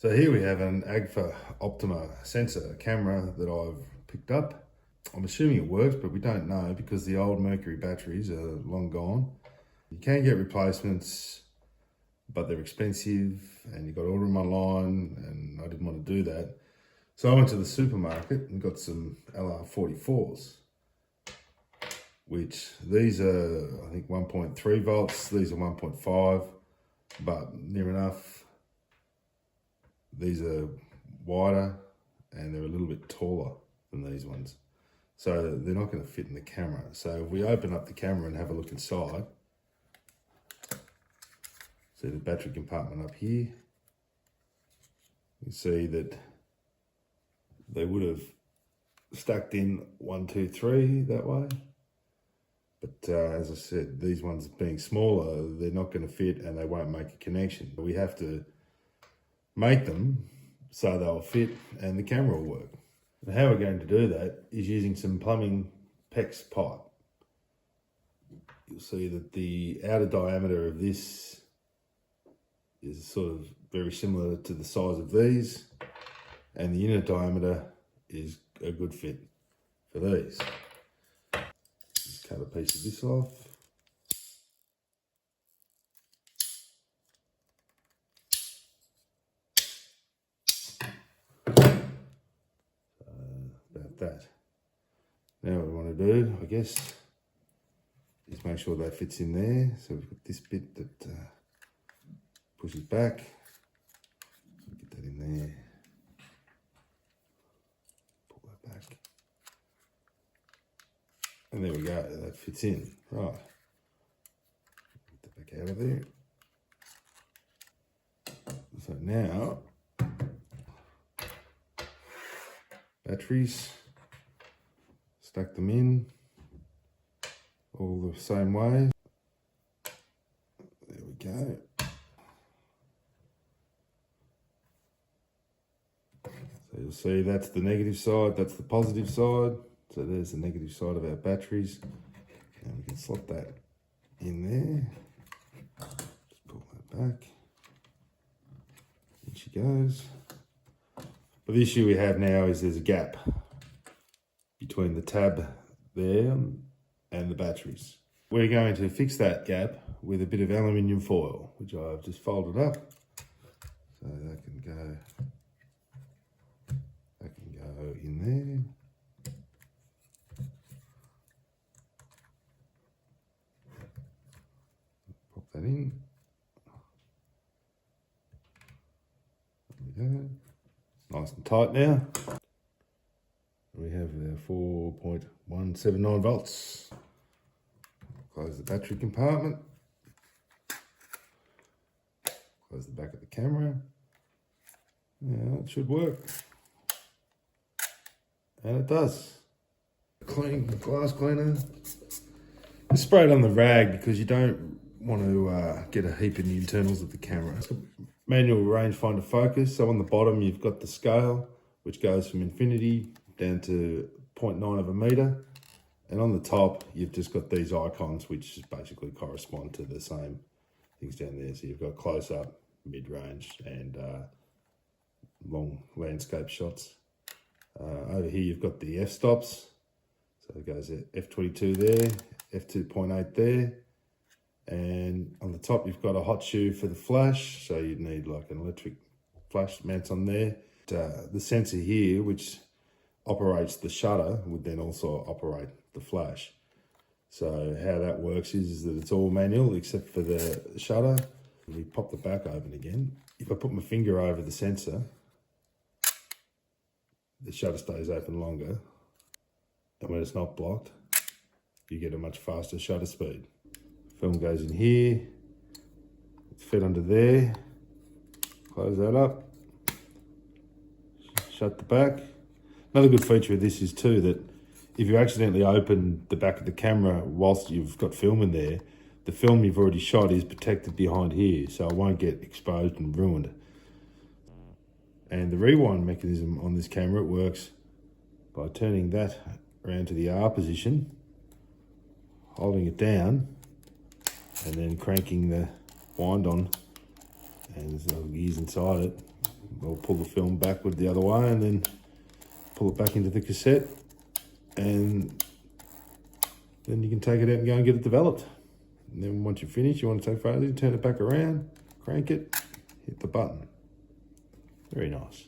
So here we have an Agfa Optima Sensor camera that I've picked up. I'm assuming it works, but we don't know because the old Mercury batteries are long gone. You can get replacements, but they're expensive and you've got to order them online, and I didn't want to do that. So I went to the supermarket and got some LR44s, which these are, I think, 1.3 volts. These are 1.5, but near enough. These are wider and they're a little bit taller than these ones. So they're not going to fit in the camera. So if we open up the camera and have a look inside, see the battery compartment up here, you see that they would have stacked in 1, 2, 3 that way. But as I said, these ones being smaller, they're not going to fit and they won't make a connection. We have to make them so they'll fit and the camera will work. And how we're going to do that is using some plumbing PEX pipe. You'll see that the outer diameter of this is sort of very similar to the size of these, and the inner diameter is a good fit for these. Just cut a piece of this off. That. Now what we want to do, I guess, is make sure that fits in there. So we've got this bit that pushes back. So get that in there. Pull that back. And there we go, that fits in. Right. Get that back out of there. So now, batteries. Stack them in all the same way. There we go. So you'll see that's the negative side, that's the positive side. So there's the negative side of our batteries. And we can slot that in there. Just pull that back. In she goes. But the issue we have now is there's a gap between the tab there and the batteries. We're going to fix that gap with a bit of aluminium foil, which I've just folded up. So that can go in there. Pop that in. There we go. Nice and tight now. We have our 4.179 volts. Close the battery compartment. Close the back of the camera. Yeah, it should work. And it does. Clean glass cleaner. Just spray it on the rag because you don't want to get a heap in the internals of the camera. Manual rangefinder focus. So on the bottom you've got the scale, which goes from infinity down to 0.9 of a meter, and on the top you've just got these icons which basically correspond to the same things down there. So you've got close-up, mid-range, and long landscape shots. Over here you've got the f-stops, so it goes at f22 there, f2.8 there, and on the top you've got a hot shoe for the flash, so you'd need like an electric flash mounts on there. The sensor here, which operates the shutter, would then also operate the flash. So how that works is that it's all manual except for the shutter. We pop the back open again. If I put my finger over the sensor, the shutter stays open longer, and when it's not blocked, you get a much faster shutter speed. Film goes in here, it's fed under there, close that up, shut the back. Another good feature of this is too that if you accidentally open the back of the camera whilst you've got film in there, the film you've already shot is protected behind here, so it won't get exposed and ruined. And the rewind mechanism on this camera, it works by turning that around to the R position, holding it down, and then cranking the wind on, and there's little gears inside it. We'll pull the film backward the other way and then pull it back into the cassette, and then you can take it out and go and get it developed. And then once you're finished, you want to take photos, you turn it back around, crank it, hit the button. Very nice.